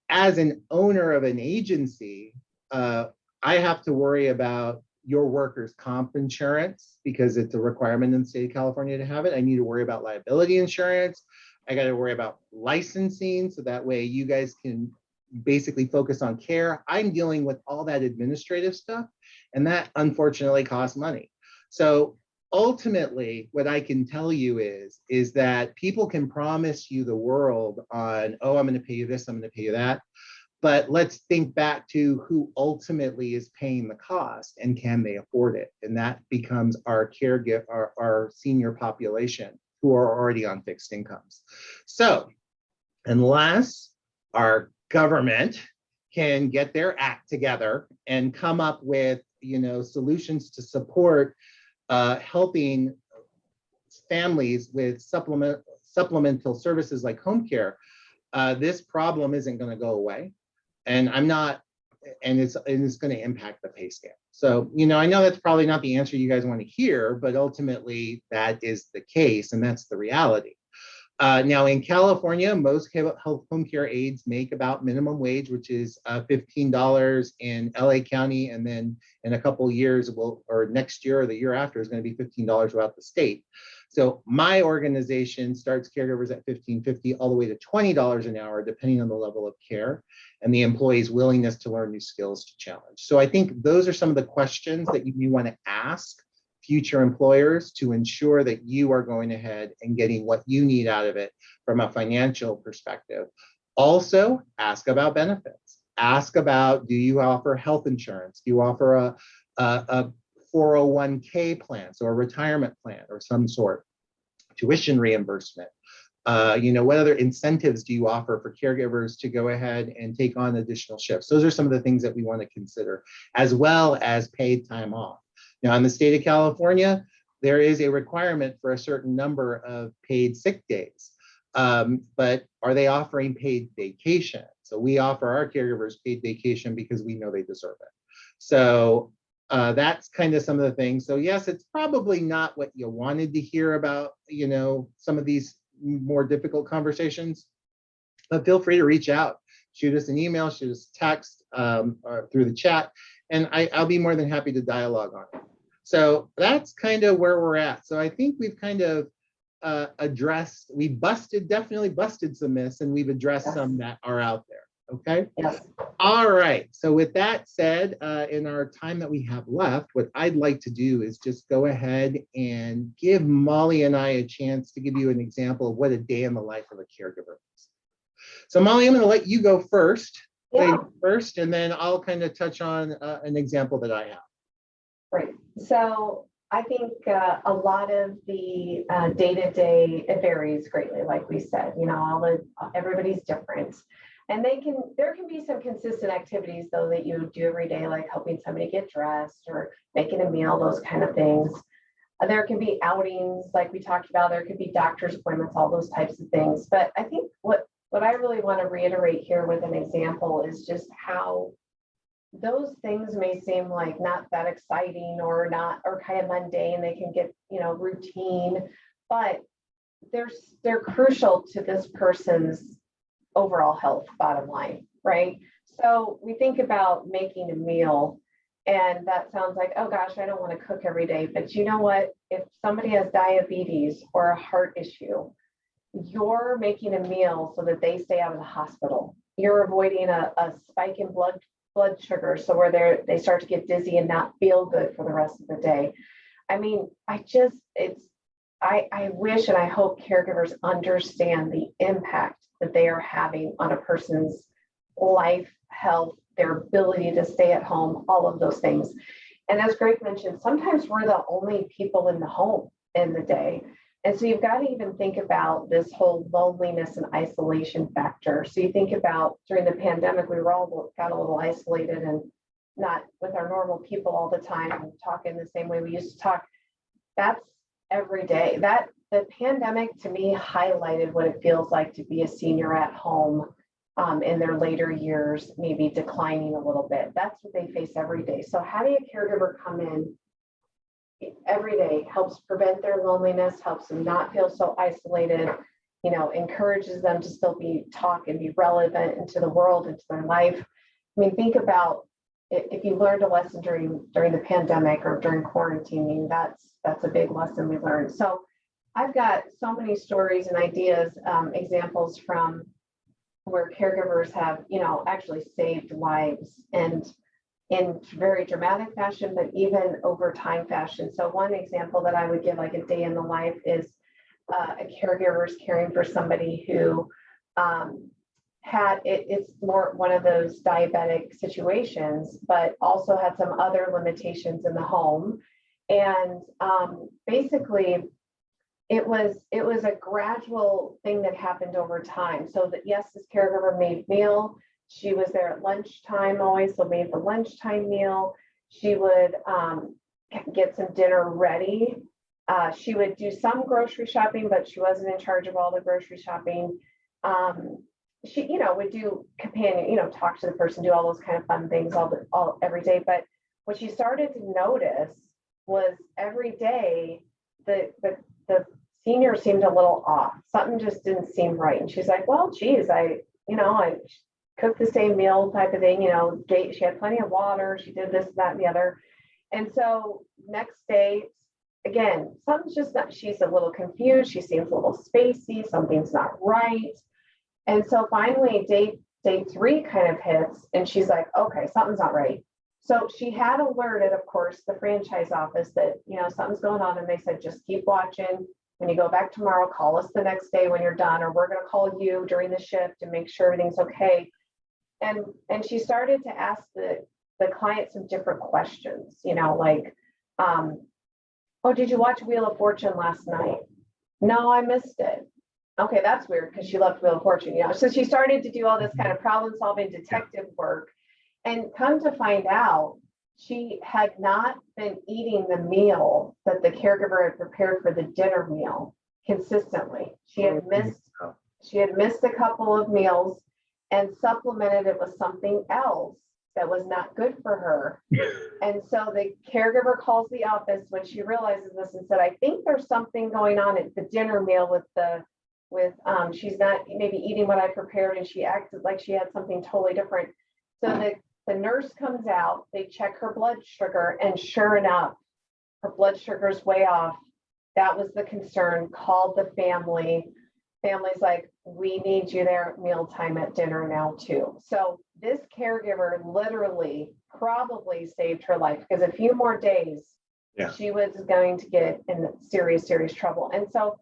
S1: As an owner of an agency, I have to worry about your workers' comp insurance because it's a requirement in the state of California to have it. I need to worry about liability insurance. I got to worry about licensing, so that way you guys can basically focus on care. I'm dealing with all that administrative stuff, and that unfortunately costs money. So ultimately, what I can tell you is that people can promise you the world on, oh, I'm going to pay you this, I'm going to pay you that. But let's think back to who ultimately is paying the cost and can they afford it? And that becomes our caregiver, our senior population who are already on fixed incomes. So unless our government can get their act together and come up with solutions to support helping families with supplemental services like home care, this problem isn't going to go away. And it's going to impact the pay scale. So, I know that's probably not the answer you guys want to hear, but ultimately that is the case, and that's the reality. Now in California, most home care aides make about minimum wage, which is $15 in LA County, and then in a couple of years, or next year or the year after, is going to be $15 throughout the state. So my organization starts caregivers at $15.50 all the way to $20 an hour, depending on the level of care and the employee's willingness to learn new skills to challenge. So I think those are some of the questions that you may want to ask future employers to ensure that you are going ahead and getting what you need out of it from a financial perspective. Also, ask about benefits. Ask about, do you offer health insurance? Do you offer a 401k plan, so a retirement plan or some sort, tuition reimbursement? What other incentives do you offer for caregivers to go ahead and take on additional shifts? Those are some of the things that we want to consider, as well as paid time off. Now, in the state of California, there is a requirement for a certain number of paid sick days, but are they offering paid vacation? So we offer our caregivers paid vacation because we know they deserve it. So that's kind of some of the things. So yes, it's probably not what you wanted to hear about, some of these more difficult conversations, but feel free to reach out. shoot us an email, shoot us a text, or through the chat, and I'll be more than happy to dialogue on it. So that's kind of where we're at. So I think we've kind of addressed, definitely busted some myths, and we've addressed some that are out there. Okay.
S2: Yes.
S1: All right. So with that said, in our time that we have left, what I'd like to do is just go ahead and give Molly and I a chance to give you an example of what a day in the life of a caregiver is. So Molly, I'm going to let you go first, and then I'll kind of touch on an example that I have.
S2: Right. So I think a lot of the day-to-day, it varies greatly, like we said, everybody's different. And there can be some consistent activities though that you do every day, like helping somebody get dressed or making a meal, those kind of things. There can be outings like we talked about, there could be doctor's appointments, all those types of things. But I think what I really want to reiterate here with an example is just how those things may seem like not that exciting or kind of mundane. They can get, routine, but they're crucial to this person's overall health, bottom line, right? So we think about making a meal, and that sounds like, oh gosh, I don't want to cook every day. But you know what? If somebody has diabetes or a heart issue, you're making a meal so that they stay out of the hospital. You're avoiding a spike in blood sugar, so where they start to get dizzy and not feel good for the rest of the day. I mean, I wish and I hope caregivers understand the impact that they are having on a person's life, health, their ability to stay at home, all of those things. And as Greg mentioned, sometimes we're the only people in the home in the day. And so you've got to even think about this whole loneliness and isolation factor. So you think about during the pandemic, we were all got a little isolated and not with our normal people all the time and talking the same way we used to talk. That's every day. The pandemic to me highlighted what it feels like to be a senior at home in their later years, maybe declining a little bit. That's what they face every day. So having a caregiver come in every day helps prevent their loneliness, helps them not feel so isolated, encourages them to still talk and be relevant into the world, into their life. I mean, think about if you learned a lesson during the pandemic or during quarantining, that's a big lesson we learned. So I've got so many stories and ideas, examples from where caregivers have, actually saved lives, and in very dramatic fashion, but even over time fashion. So one example that I would give, like a day in the life, is a caregiver's caring for somebody who it's more one of those diabetic situations, but also had some other limitations in the home. And basically, it was a gradual thing that happened over time. So that, yes, this caregiver made meal. She was there at lunchtime always, so made the lunchtime meal. She would get some dinner ready. She would do some grocery shopping, but she wasn't in charge of all the grocery shopping. She, would do companion, talk to the person, do all those kind of fun things every day. But what she started to notice was every day the senior seemed a little off. Something just didn't seem right. And she's like, well, geez, I cooked the same meal type of thing, she had plenty of water, she did this, that, and the other. And so next day, again, something's just not, she's a little confused, she seems a little spacey, something's not right. And so finally day 3 kind of hits, and she's like, okay, something's not right. So she had alerted, of course, the franchise office that, something's going on. And they said, just keep watching. When you go back tomorrow, call us the next day when you're done, or we're going to call you during the shift to make sure everything's okay. And she started to ask the client some different questions, like, oh, did you watch Wheel of Fortune last night? No, I missed it. Okay, that's weird because she loved Wheel of Fortune, So she started to do all this kind of problem solving detective work, and come to find out, she had not been eating the meal that the caregiver had prepared for the dinner meal consistently. She had missed a couple of meals and supplemented it with something else that was not good for her. And so the caregiver calls the office when she realizes this and said, I think there's something going on at the dinner meal with the with, she's not maybe eating what I prepared and she acted like she had something totally different. So the nurse comes out, they check her blood sugar, and sure enough, her blood sugar's way off. That was the concern, called the family. Family's like, we need you there at mealtime at dinner now too. So this caregiver literally probably saved her life, because a few more days,
S1: Yeah.
S2: she was going to get in serious, serious trouble. And so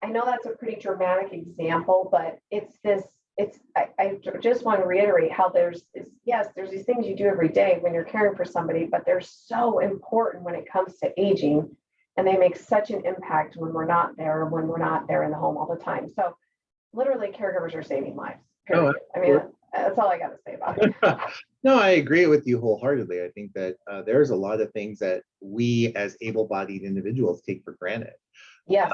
S2: I know that's a pretty dramatic example, but I just want to reiterate how there's these things you do every day when you're caring for somebody, but they're so important when it comes to aging, and they make such an impact when we're not there in the home all the time. So literally caregivers are saving lives. Period. I mean, that's all I got to say about it.
S1: No, I agree with you wholeheartedly. I think that there's a lot of things that we as able-bodied individuals take for granted.
S2: Yes.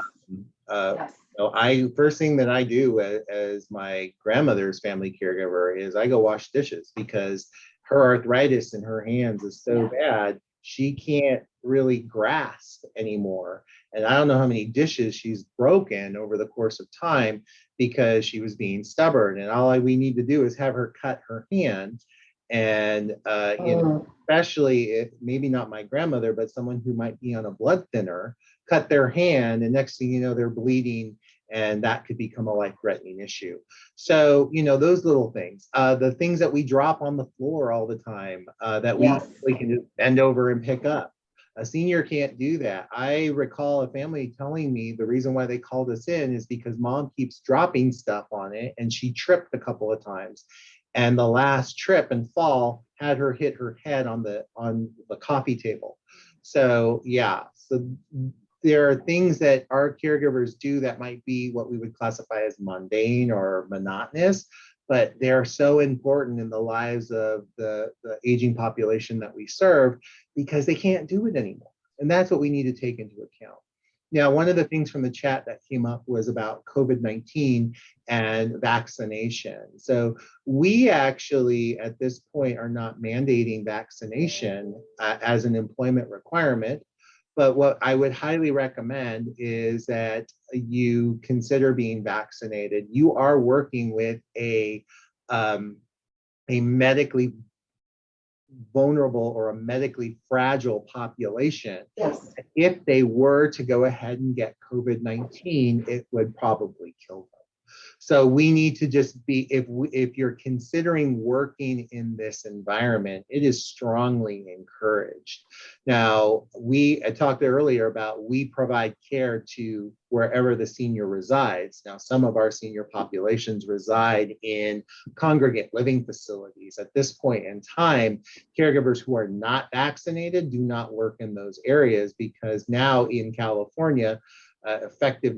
S1: Yes. So first thing that I do as my grandmother's family caregiver is I go wash dishes, because her arthritis in her hands is so bad, she can't really grasp anymore. And I don't know how many dishes she's broken over the course of time because she was being stubborn. And all we need to do is have her cut her hand. And, especially if maybe not my grandmother, but someone who might be on a blood thinner, cut their hand, and next thing you know, they're bleeding, and that could become a life-threatening issue. So, those little things, the things that we drop on the floor all the time, that we can just bend over and pick up. A senior can't do that. I recall a family telling me the reason why they called us in is because mom keeps dropping stuff on it, and she tripped a couple of times. And the last trip and fall had her hit her head on the coffee table. So so there are things that our caregivers do that might be what we would classify as mundane or monotonous, but they're so important in the lives of the aging population that we serve, because they can't do it anymore. And that's what we need to take into account. Now, one of the things from the chat that came up was about COVID-19 and vaccination. So we actually, at this point, are not mandating vaccination as an employment requirement. But what I would highly recommend is that you consider being vaccinated. You are working with a medically vulnerable or a medically fragile population.
S2: Yes.
S1: If they were to go ahead and get COVID-19, it would probably kill them. So we need to just be, if you're considering working in this environment, it is strongly encouraged. Now, I talked earlier about we provide care to wherever the senior resides. Now, some of our senior populations reside in congregate living facilities. At this point in time, caregivers who are not vaccinated do not work in those areas, because now in California, effective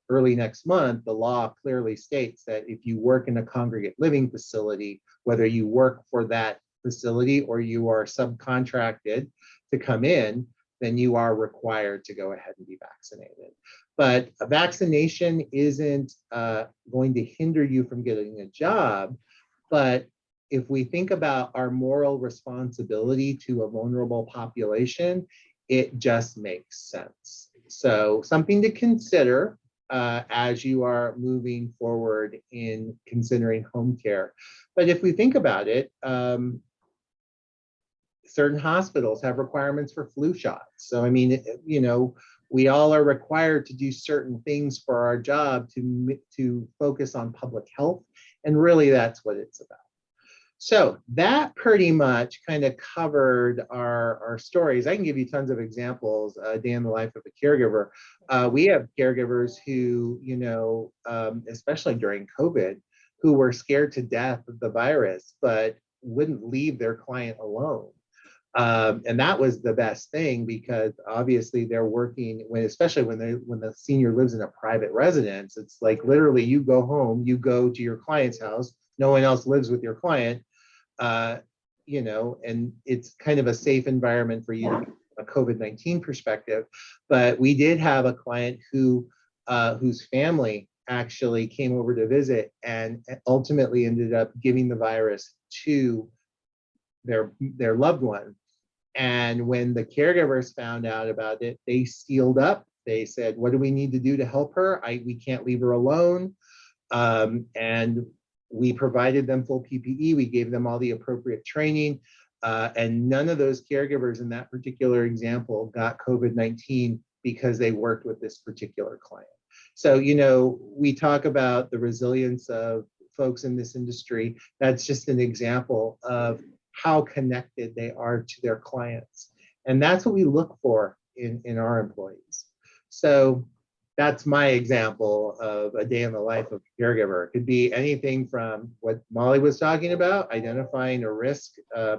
S1: early next month, the law clearly states that if you work in a congregate living facility, whether you work for that facility or you are subcontracted to come in, then you are required to go ahead and be vaccinated. But a vaccination isn't going to hinder you from getting a job. But if we think about our moral responsibility to a vulnerable population, it just makes sense. So something to consider as you are moving forward in considering home care. But if we think about it, certain hospitals have requirements for flu shots. So, I mean, we all are required to do certain things for our job to focus on public health. And really, that's what it's about. So that pretty much kind of covered our stories. I can give you tons of examples, day in the life of a caregiver. We have caregivers who, especially during COVID, who were scared to death of the virus, but wouldn't leave their client alone. And that was the best thing, because obviously they're working especially when the senior lives in a private residence. It's like literally you go home, you go to your client's house, no one else lives with your client, and it's kind of a safe environment for you to be from a COVID-19 perspective. But we did have a client whose family actually came over to visit and ultimately ended up giving the virus to their loved one. And when the caregivers found out about it, they sealed up They said, what do we need to do to help her? We can't leave her alone. And we provided them full PPE. We gave them all the appropriate training. And none of those caregivers in that particular example got COVID-19 because they worked with this particular client. So, you know, we talk about the resilience of folks in this industry. That's just an example of how connected they are to their clients. And that's what we look for in our employees. So that's my example of a day in the life of a caregiver. It could be anything from what Molly was talking about, identifying a risk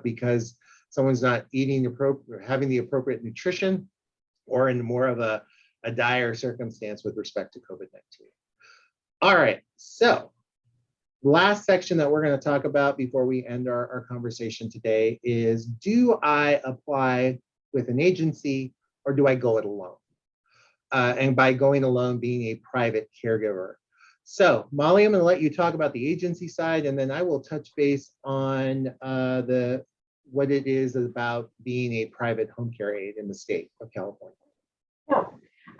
S1: because someone's not eating appropriate, having the appropriate nutrition, or in more of a dire circumstance with respect to COVID-19. All right, so last section that we're going to talk about before we end our conversation today is, do I apply with an agency or do I go it alone? And by going alone, being a private caregiver. So Molly, I'm going to let you talk about the agency side, and then I will touch base on what it is about being a private home care aide in the state of California.
S2: Yeah,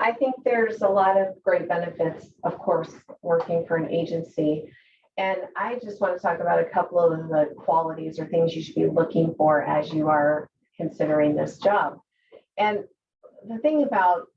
S2: I think there's a lot of great benefits, of course, working for an agency. And I just want to talk about a couple of the qualities or things you should be looking for as you are considering this job. And the thing about,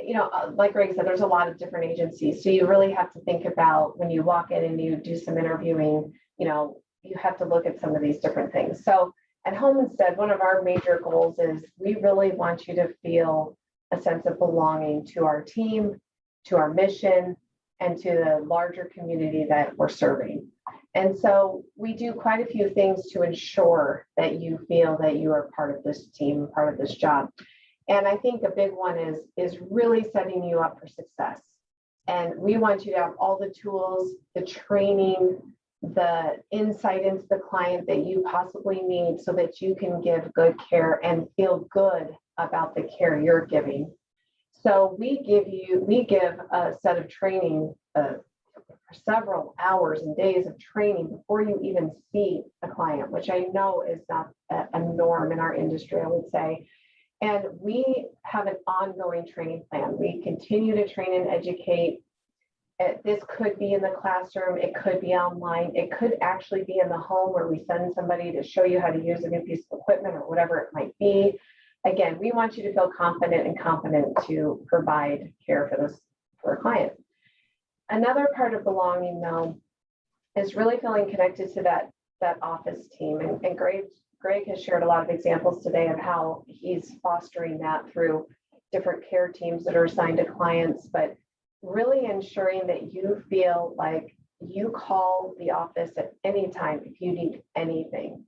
S2: you know, like Greg said, there's a lot of different agencies. So you really have to think about when you walk in and you do some interviewing, you know, you have to look at some of these different things. So at Home Instead, one of our major goals is we really want you to feel a sense of belonging to our team, to our mission, and to the larger community that we're serving. And so we do quite a few things to ensure that you feel that you are part of this team, part of this job. And I think a big one is really setting you up for success. And we want you to have all the tools, the training, the insight into the client that you possibly need so that you can give good care and feel good about the care you're giving. So we give a set of training, several hours and days of training before you even see a client, which I know is not a norm in our industry, I would say. And we have an ongoing training plan. We continue to train and educate. This could be in the classroom, it could be online, it could actually be in the home where we send somebody to show you how to use a new piece of equipment or whatever it might be. Again, we want you to feel confident and competent to provide care for a client. Another part of belonging, though, is really feeling connected to that office team. And Greg has shared a lot of examples today of how he's fostering that through different care teams that are assigned to clients, but really ensuring that you feel like you call the office at any time if you need anything.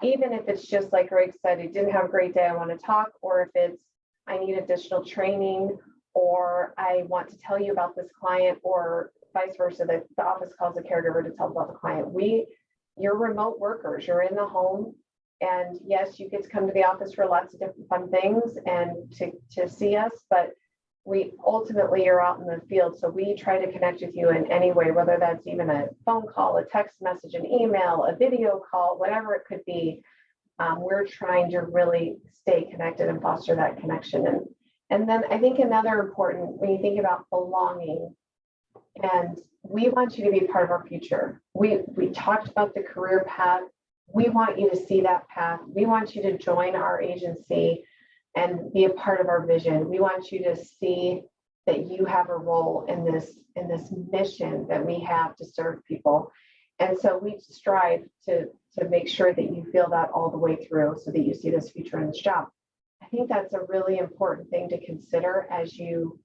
S2: Even if it's just like Greg said, he didn't have a great day, I want to talk, or if it's, I need additional training, or I want to tell you about this client, or vice versa, that the office calls a caregiver to tell about the client. You're remote workers, you're in the home, and yes, you get to come to the office for lots of different fun things and to see us, but ultimately you're out in the field. So we try to connect with you in any way, whether that's even a phone call, a text message, an email, a video call, whatever it could be. We're trying to really stay connected and foster that connection. And then I think another important, when you think about belonging, and we want you to be part of our future. We talked about the career path. We want you to see that path. We want you to join our agency and be a part of our vision. We want you to see that you have a role in this mission that we have to serve people. And so we strive to make sure that you feel that all the way through so that you see this future in this job. I think that's a really important thing to consider as you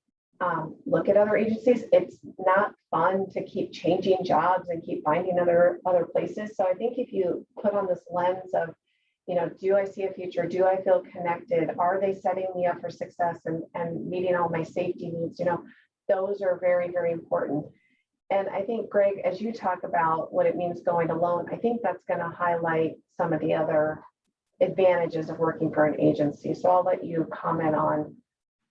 S2: look at other agencies. It's not fun to keep changing jobs and keep finding other places. So I think if you put on this lens of, you know, do I see a future? Do I feel connected? Are they setting me up for success and meeting all my safety needs? You know, those are very, very important. And I think, Greg, as you talk about what it means going alone, I think that's going to highlight some of the other advantages of working for an agency. So I'll let you comment on,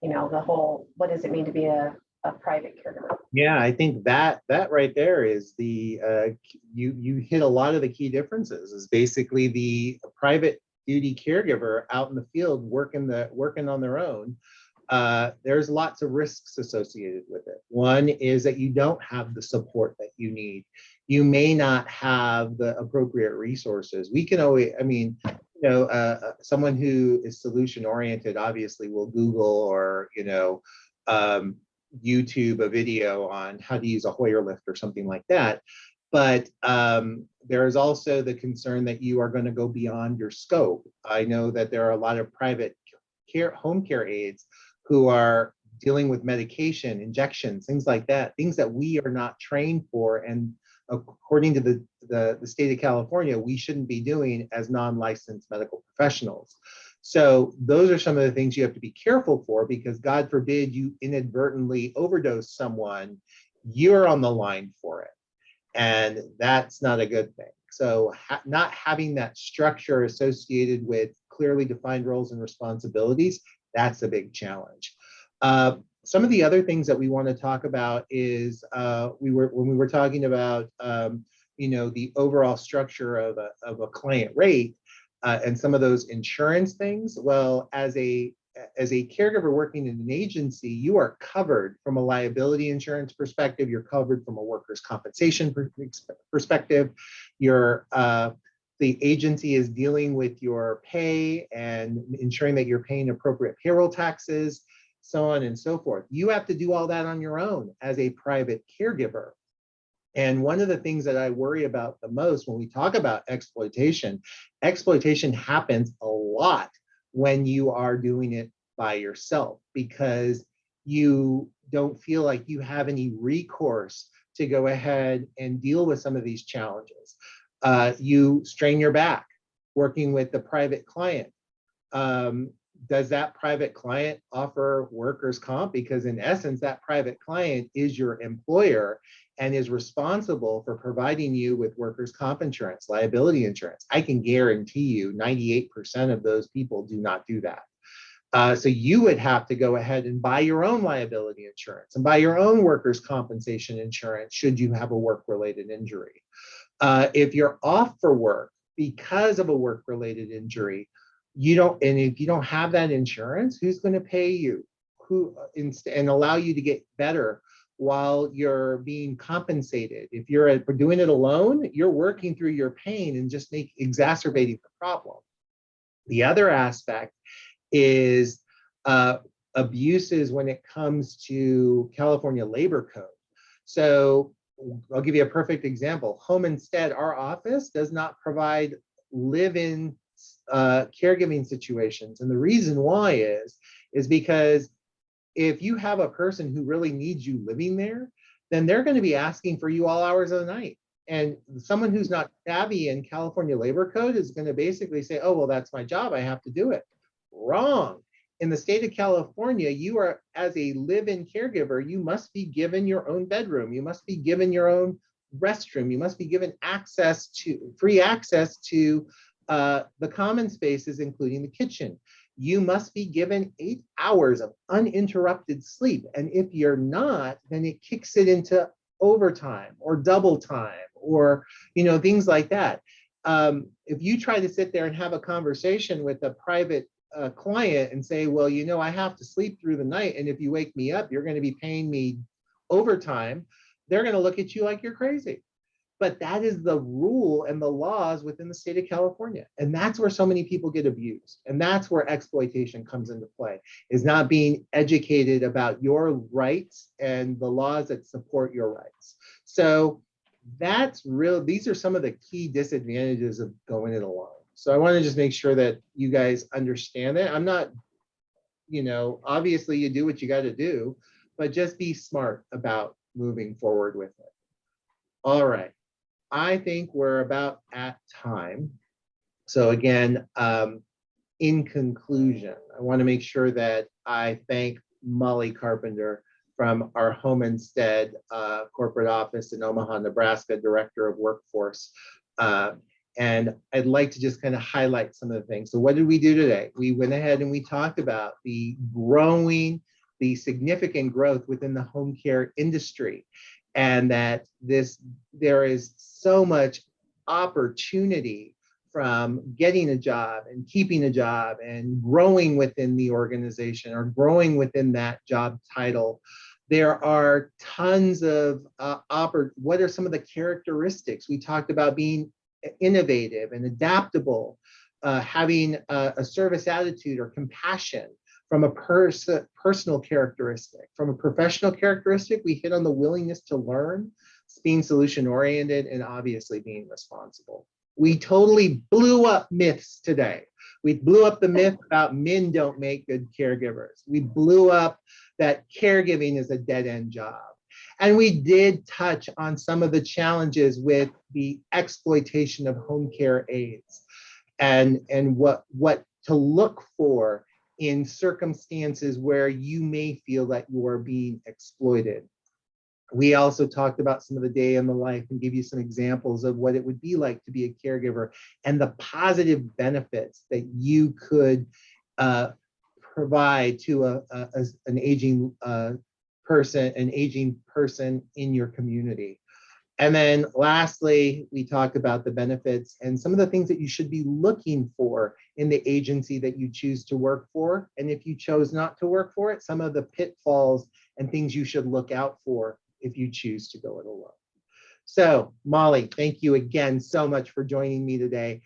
S2: you know, the whole, what does it mean to be a private caregiver?
S1: Yeah, I think that right there is the you hit a lot of the key differences. Is basically the private duty caregiver out in the field working on their own. there's lots of risks associated with it. One is that you don't have the support that you need. You may not have the appropriate resources. We can always, I mean, someone who is solution oriented obviously will Google or, YouTube a video on how to use a Hoyer lift or something like that. But there is also the concern that you are going to go beyond your scope. I know that there are a lot of private home care aides who are dealing with medication, injections, things like that, things that we are not trained for. And according to the state of California, we shouldn't be doing as non-licensed medical professionals. So those are some of the things you have to be careful for, because God forbid you inadvertently overdose someone, you're on the line for it. And that's not a good thing. So not having that structure associated with clearly defined roles and responsibilities, that's a big challenge. Some of the other things that we want to talk about is when we were talking about the overall structure of a client rate and some of those insurance things. Well, as a caregiver working in an agency, you are covered from a liability insurance perspective. You're covered from a workers' compensation perspective. The agency is dealing with your pay and ensuring that you're paying appropriate payroll taxes, so on and so forth. You have to do all that on your own as a private caregiver. And one of the things that I worry about the most when we talk about exploitation happens a lot when you are doing it by yourself, because you don't feel like you have any recourse to go ahead and deal with some of these challenges. You strain your back working with the private client. Does that private client offer workers' comp? Because in essence, that private client is your employer and is responsible for providing you with workers' comp insurance, liability insurance. I can guarantee you 98% of those people do not do that. So you would have to go ahead and buy your own liability insurance and buy your own workers' compensation insurance should you have a work-related injury. If you're off for work because of a work-related injury, and if you don't have that insurance, who's going to pay you and allow you to get better while you're being compensated? If you're doing it alone, you're working through your pain and just exacerbating the problem. The other aspect is abuses when it comes to California labor code. So I'll give you a perfect example. Home Instead, our office does not provide live-in caregiving situations. And the reason why is because if you have a person who really needs you living there, then they're going to be asking for you all hours of the night. And someone who's not savvy in California labor code is going to basically say, oh, well, that's my job, I have to do it. Wrong. In the state of California, you are, as a live-in caregiver, you must be given your own bedroom. You must be given your own restroom. You must be given free access to the common spaces, including the kitchen. You must be given 8 hours of uninterrupted sleep. And if you're not, then it kicks it into overtime or double time or, things like that. If you try to sit there and have a conversation with a private client and say, well, I have to sleep through the night, and if you wake me up, you're going to be paying me overtime, they're going to look at you like you're crazy. But that is the rule and the laws within the state of California. And that's where so many people get abused. And that's where exploitation comes into play, is not being educated about your rights and the laws that support your rights. So these are some of the key disadvantages of going it alone. So I want to just make sure that you guys understand that. I'm not, obviously you do what you got to do, but just be smart about moving forward with it. All right. I think we're about at time. So again, in conclusion, I want to make sure that I thank Molly Carpenter from our Home Instead corporate office in Omaha, Nebraska, Director of Workforce. And I'd like to just kind of highlight some of the things. So what did we do today? We went ahead and we talked about the significant growth within the home care industry, and that there is so much opportunity from getting a job and keeping a job and growing within the organization or growing within that job title. There are tons of what are some of the characteristics? We talked about being innovative and adaptable, having a service attitude or compassion from a personal characteristic. From a professional characteristic, we hit on the willingness to learn, being solution oriented, and obviously being responsible. We totally blew up myths today. We blew up the myth about men don't make good caregivers. We blew up that caregiving is a dead-end job. And we did touch on some of the challenges with the exploitation of home care aides and what to look for in circumstances where you may feel that you are being exploited. We also talked about some of the day in the life and give you some examples of what it would be like to be a caregiver and the positive benefits that you could provide to an aging person in your community. And then lastly, we talk about the benefits and some of the things that you should be looking for in the agency that you choose to work for. And if you chose not to work for it, some of the pitfalls and things you should look out for if you choose to go it alone. So Molly, thank you again so much for joining me today.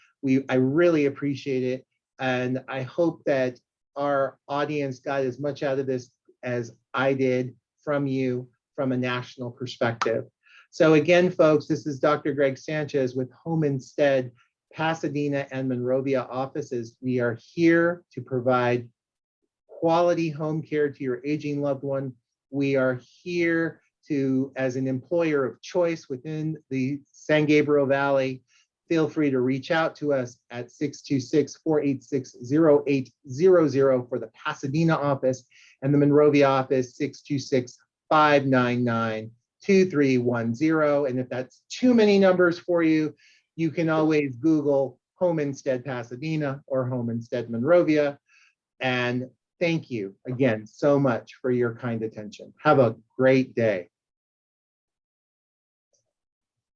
S1: I really appreciate it. And I hope that our audience got as much out of this as I did from you from a national perspective. So again, folks, this is Dr. Greg Sanchez with Home Instead, Pasadena and Monrovia offices. We are here to provide quality home care to your aging loved one. We are here to, as an employer of choice within the San Gabriel Valley. Feel free to reach out to us at 626-486-0800 for the Pasadena office, and the Monrovia office, 626-599-2310. And if that's too many numbers for you, you can always Google Home Instead Pasadena or Home Instead Monrovia. And thank you again so much for your kind attention. Have a great day.